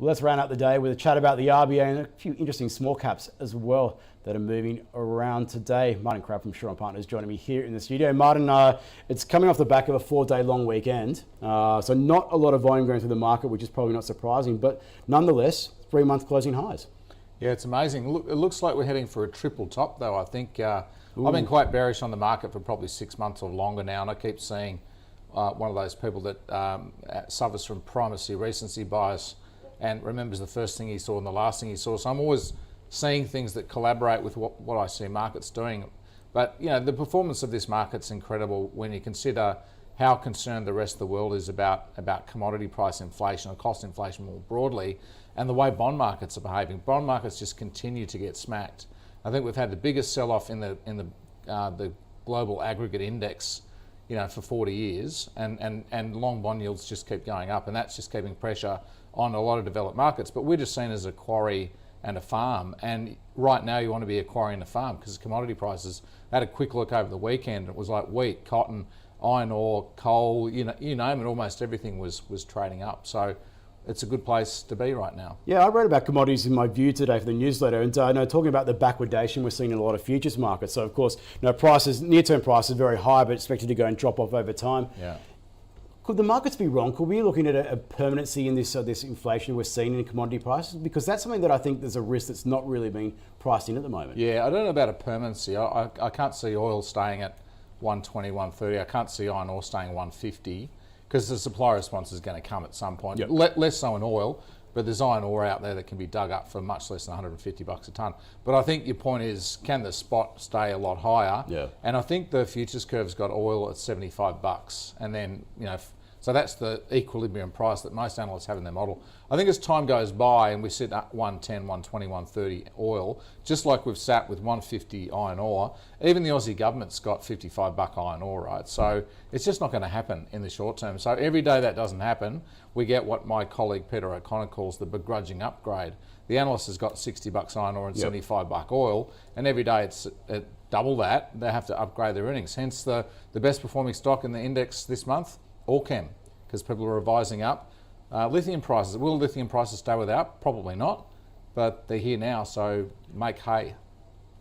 Well, let's round out the day with a chat about the RBA and a few interesting small caps as well that are moving around today. Martin Crabb from Shaw & Partners joining me here in the studio. Martin, it's coming off the back of a 4-day long weekend, so not a lot of volume going through the market, which is probably not surprising, but nonetheless, 3-month closing highs. Yeah, it's amazing. Look, it looks like we're heading for a triple top, though. I think I've been quite bearish on the market for probably 6 months or longer now, and I keep seeing one of those people that suffers from primacy recency bias and remembers the first thing he saw and the last thing he saw. So I'm always seeing things that collaborate with what I see markets doing. But you know, the performance of this market's incredible when you consider how concerned the rest of the world is about commodity price inflation or cost inflation more broadly, and the way bond markets are behaving. Bond markets just continue to get smacked. I think we've had the biggest sell-off in the global aggregate index, you know, for 40 years, and long bond yields just keep going up, and that's just keeping pressure on a lot of developed markets. But we're just seen as a quarry and a farm, and right now you want to be a quarry and a farm because commodity prices. I had a quick look over the weekend. It was like wheat, cotton, iron ore, coal, you name it, almost everything was trading up. So it's a good place to be right now. Yeah, I wrote about commodities in my view today for the newsletter, and talking about the backwardation we're seeing in a lot of futures markets. So of course, prices, near-term prices, very high, but expected to go and drop off over time. Yeah. Could the markets be wrong? Could we be looking at a permanency in this inflation we're seeing in commodity prices? Because that's something that I think there's a risk that's not really being priced in at the moment. Yeah, I don't know about a permanency. I can't see oil staying at 120, 130. I can't see iron ore staying 150 because the supply response is going to come at some point. Yep. Less so in oil, but there's iron ore out there that can be dug up for much less than 150 bucks a tonne. But I think your point is, can the spot stay a lot higher? Yeah. And I think the futures curve's got oil at 75 bucks, and then so that's the equilibrium price that most analysts have in their model. I think as time goes by and we sit at 110, 120, 130 oil, just like we've sat with 150 iron ore, even the Aussie government's got 55 buck iron ore, right? So it's just not going to happen in the short term. So every day that doesn't happen, we get what my colleague Peter O'Connor calls the begrudging upgrade. The analyst has got 60 bucks iron ore and 75 buck oil, and every day it's at double that, they have to upgrade their earnings. Hence the best performing stock in the index this month, Allchem, because people are revising up. Lithium prices, will lithium prices stay without? Probably not, but they're here now, so make hay.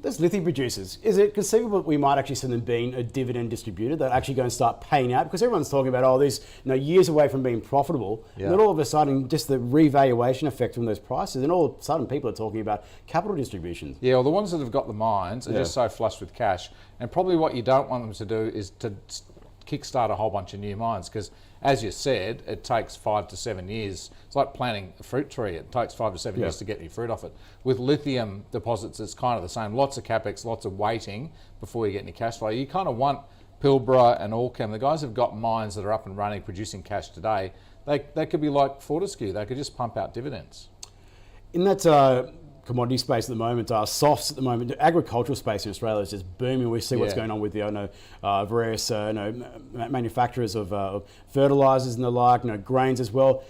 There's lithium producers. Is it conceivable that we might actually see them being a dividend distributor that actually going to start paying out? Because everyone's talking about, these years away from being profitable, and then all of a sudden, just the revaluation effect from those prices, and all of a sudden people are talking about capital distributions. Yeah, well, the ones that have got the mines are just so flush with cash, and probably what you don't want them to do is to kickstart a whole bunch of new mines, because as you said, it takes 5 to 7 years. It's like planting a fruit tree. It takes 5 to 7 years to get any fruit off it. With lithium deposits, it's kind of the same. Lots of capex, lots of waiting before you get any cash flow. You kind of want Pilbara and Allchem. The guys have got mines that are up and running, producing cash today. They could be like Fortescue. They could just pump out dividends. In that commodity space at the moment, softs at the moment, the agricultural space in Australia is just booming. We see what's going on with the various manufacturers of fertilizers and the like, grains as well.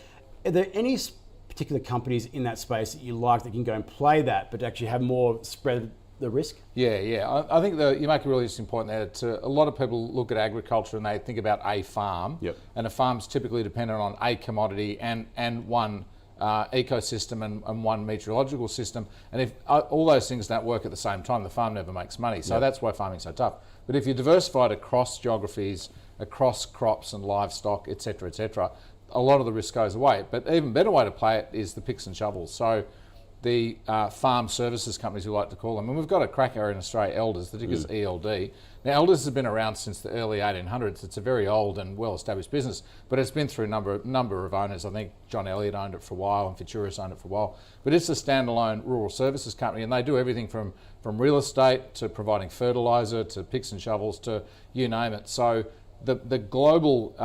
Are there any particular companies in that space that you like that can go and play that, but actually have more spread the risk? Yeah. I think you make a really interesting point there. A lot of people look at agriculture and they think about a farm, and a farm's typically dependent on a commodity and one ecosystem and one meteorological system, and if all those things don't work at the same time, the farm never makes money. So that's why farming's so tough. But if you diversify it across geographies, across crops and livestock, etc., a lot of the risk goes away. But even better way to play it is the picks and shovels. So the farm services companies, we like to call them, and we've got a cracker in Australia, Elders, the ticker's ELD. Now, Elders has been around since the early 1800s. It's a very old and well-established business, but it's been through a number of owners. I think John Elliott owned it for a while, and Futuris owned it for a while. But it's a standalone rural services company, and they do everything from real estate to providing fertiliser to picks and shovels to you name it. So the global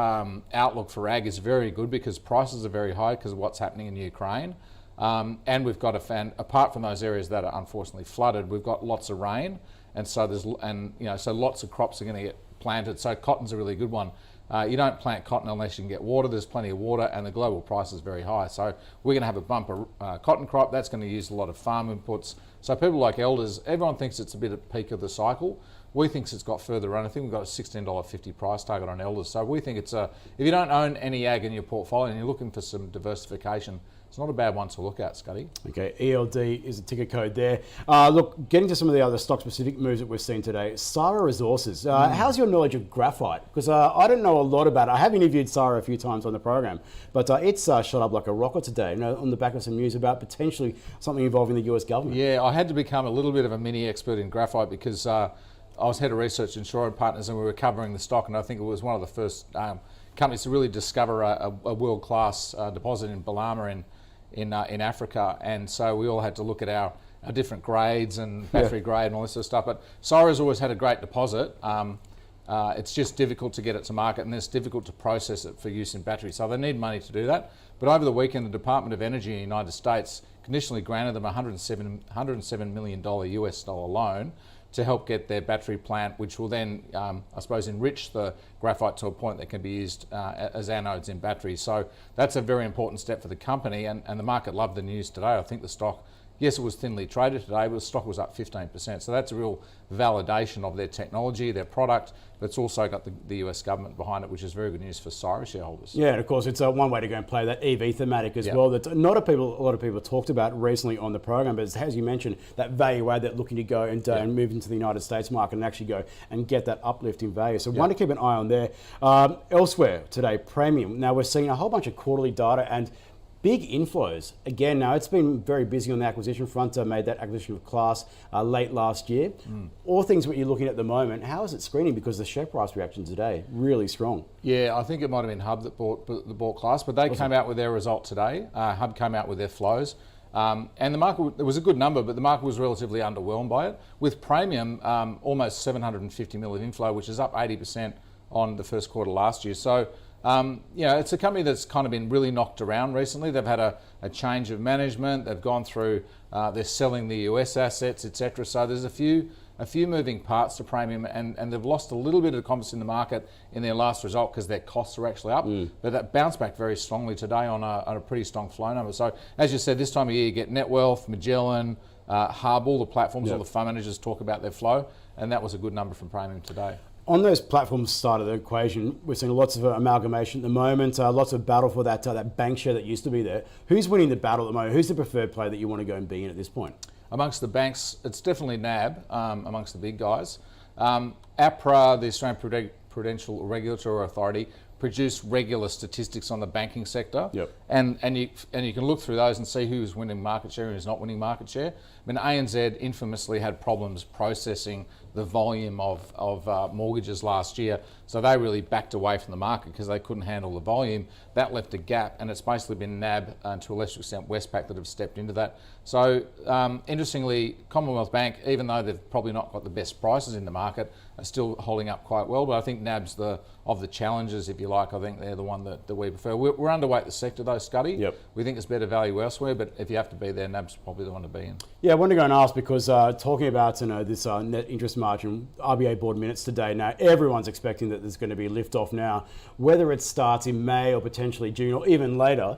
outlook for ag is very good because prices are very high because of what's happening in Ukraine. And we've got apart from those areas that are unfortunately flooded, we've got lots of rain, and so so lots of crops are going to get planted. So cotton's a really good one. You don't plant cotton unless you can get water. There's plenty of water, and the global price is very high. So we're going to have a bumper cotton crop. That's going to use a lot of farm inputs. So people like Elders, everyone thinks it's a bit at peak of the cycle. We think it's got further run. I think we've got a $16.50 price target on Elders. So we think if you don't own any ag in your portfolio and you're looking for some diversification, it's not a bad one to look at, Scuddy. Okay, ELD is the ticker code there. Look, getting to some of the other stock-specific moves that we've seen today, Syrah Resources. How's your knowledge of graphite? Because I don't know a lot about it. I have interviewed Syrah a few times on the program, but it's shot up like a rocket today, on the back of some news about potentially something involving the US government. Yeah, I had to become a little bit of a mini expert in graphite because I was head of research in Shaw & Partners, and we were covering the stock, and I think it was one of the first companies to really discover a world-class deposit in Balama in Africa, and so we all had to look at our different grades and battery grade and all this sort of stuff. But Syrah's always had a great deposit. It's just difficult to get it to market, and it's difficult to process it for use in batteries. So they need money to do that. But over the weekend, the Department of Energy in the United States conditionally granted them a $107 million US dollar loan to help get their battery plant, which will then, I suppose, enrich the graphite to a point that can be used as anodes in batteries. So that's a very important step for the company, and the market loved the news today. I think the stock, yes, it was thinly traded today, but the stock was up 15%. So that's a real validation of their technology, their product, but it's also got the US government behind it, which is very good news for Syrah shareholders. Yeah, and of course, it's one way to go and play that EV thematic as well. That not a lot of people talked about recently on the program, but as you mentioned, that value add, that looking to go and move into the United States market and actually go and get that uplift in value. So one to keep an eye on there. Elsewhere today, Praemium. Now we're seeing a whole bunch of quarterly data and big inflows. Again, now it's been very busy on the acquisition front. Made that acquisition of Class late last year. All things what you're looking at the moment, how is it screening? Because the share price reaction today, really strong. Yeah, I think it might have been Hub that bought Class, but they came out with their result today. Hub came out with their flows. And the market, it was a good number, but the market was relatively underwhelmed by it. With Praemium, almost 750 million inflow, which is up 80% on the first quarter last year. So, it's a company that's kind of been really knocked around recently. They've had a change of management. They've gone through, they're selling the US assets, etc. So there's a few moving parts to Praemium, and they've lost a little bit of confidence in the market in their last result because their costs are actually up. But that bounced back very strongly today on a pretty strong flow number. So as you said, this time of year you get Netwealth, Magellan, Hub, all the platforms, all the fund managers talk about their flow, and that was a good number from Praemium today. On those platforms side of the equation, we're seeing lots of amalgamation at the moment, lots of battle for that bank share that used to be there. Who's winning the battle at the moment? Who's the preferred player that you want to go and be in at this point? Amongst the banks, it's definitely NAB amongst the big guys. APRA, the Australian Prudential Regulatory Authority, produce regular statistics on the banking sector, and you can look through those and see who's winning market share and who's not winning market share. I mean, ANZ infamously had problems processing the volume of mortgages last year, so they really backed away from the market because they couldn't handle the volume. That left a gap, and it's basically been NAB and to a lesser extent Westpac that have stepped into that. So interestingly, Commonwealth Bank, even though they've probably not got the best prices in the market, are still holding up quite well. But I think NAB's of the challengers, if you like. I think they're the one that we prefer. We're underweight the sector though, Scuddy. We think it's better value elsewhere, but if you have to be there, NAB's probably the one to be in. Yeah, I want to go and ask because talking about this net interest margin, RBA board minutes today. Now everyone's expecting that there's going to be a lift off now. Whether it starts in May or potentially June or even later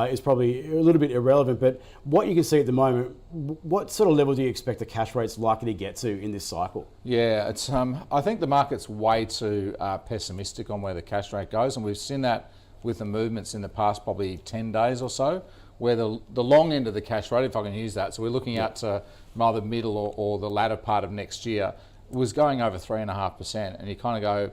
is probably a little bit irrelevant. But what you can see at the moment, what sort of level do you expect the cash rates likely to get to in this cycle? Yeah, it's I think the market's way too pessimistic on where the cash rate goes, and we've seen that with the movements in the past probably 10 days or so, where the long end of the cash rate, if I can use that, so we're looking out to either middle or the latter part of next year, was going over 3.5%, and you kind of go,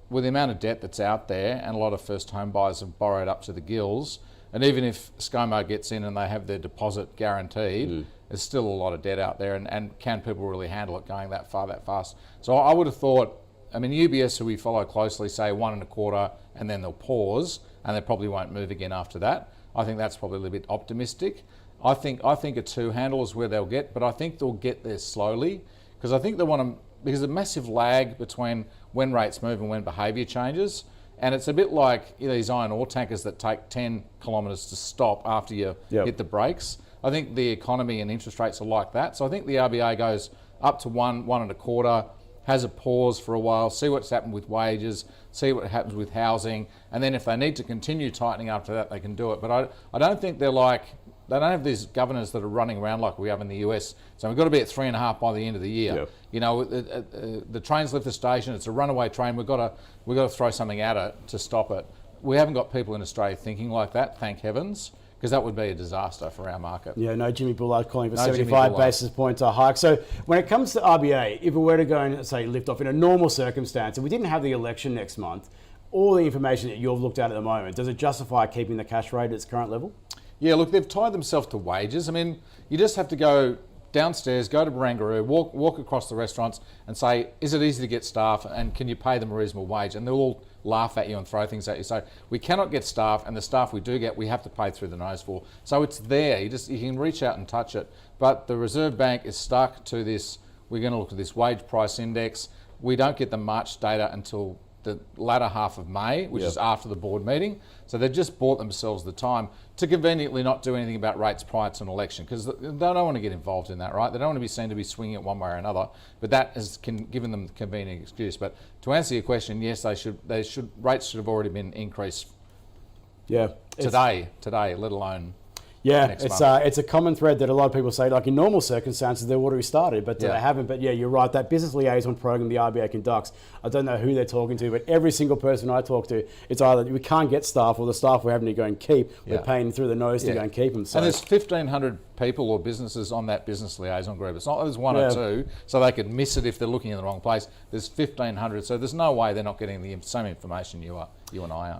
with the amount of debt that's out there, and a lot of first home buyers have borrowed up to the gills, and even if ScoMo gets in and they have their deposit guaranteed, there's still a lot of debt out there, and can people really handle it going that far, that fast? So I would have thought, I mean, UBS, who we follow closely, say 1.25, and then they'll pause, and they probably won't move again after that. I think that's probably a little bit optimistic. I think a 2 handle is where they'll get, but I think they'll get there slowly, because I think they want to, because there's a massive lag between when rates move and when behaviour changes. And it's a bit like these iron ore tankers that take 10 kilometres to stop after you hit the brakes. I think the economy and interest rates are like that. So I think the RBA goes up to 1.25, has a pause for a while, see what's happened with wages, see what happens with housing, and then if they need to continue tightening after that, they can do it. But I don't think they don't have these governors that are running around like we have in the US. So we've got to be at 3.5 by the end of the year. You know, the train's left the station. It's a runaway train. We've got to throw something at it to stop it. We haven't got people in Australia thinking like that, thank heavens, because that would be a disaster for our market. Yeah, no Jimmy Bullard calling for No 75 basis points a hike. So when it comes to RBA, if we were to go and say lift off in a normal circumstance, if we didn't have the election next month, all the information that you've looked at the moment, does it justify keeping the cash rate at its current level? Yeah, look, they've tied themselves to wages. I mean, you just have to go downstairs, go to Barangaroo, walk across the restaurants and say, is it easy to get staff and can you pay them a reasonable wage? And they'll all laugh at you and throw things at you. So we cannot get staff, and the staff we do get, we have to pay through the nose for. So it's there, you can reach out and touch it. But the Reserve Bank is stuck to this, we're going to look at this wage price index. We don't get the March data until the latter half of May, which is after the board meeting. So they've just bought themselves the time to conveniently not do anything about rates prior to an election, because they don't want to get involved in that, right? They don't want to be seen to be swinging it one way or another, but that has given them the convenient excuse. But to answer your question, yes, rates should have already been increased today, let alone next month. It's a common thread that a lot of people say, like in normal circumstances, they've already started, but they haven't. But yeah, you're right. That business liaison program the RBA conducts, I don't know who they're talking to, but every single person I talk to, it's either we can't get staff or the staff we're having to go and keep, we're paying through the nose to go and keep them. So. And there's 1,500 people or businesses on that business liaison group. It's not there's one or two, so they could miss it if they're looking in the wrong place. There's 1,500, so there's no way they're not getting the same information you and I are.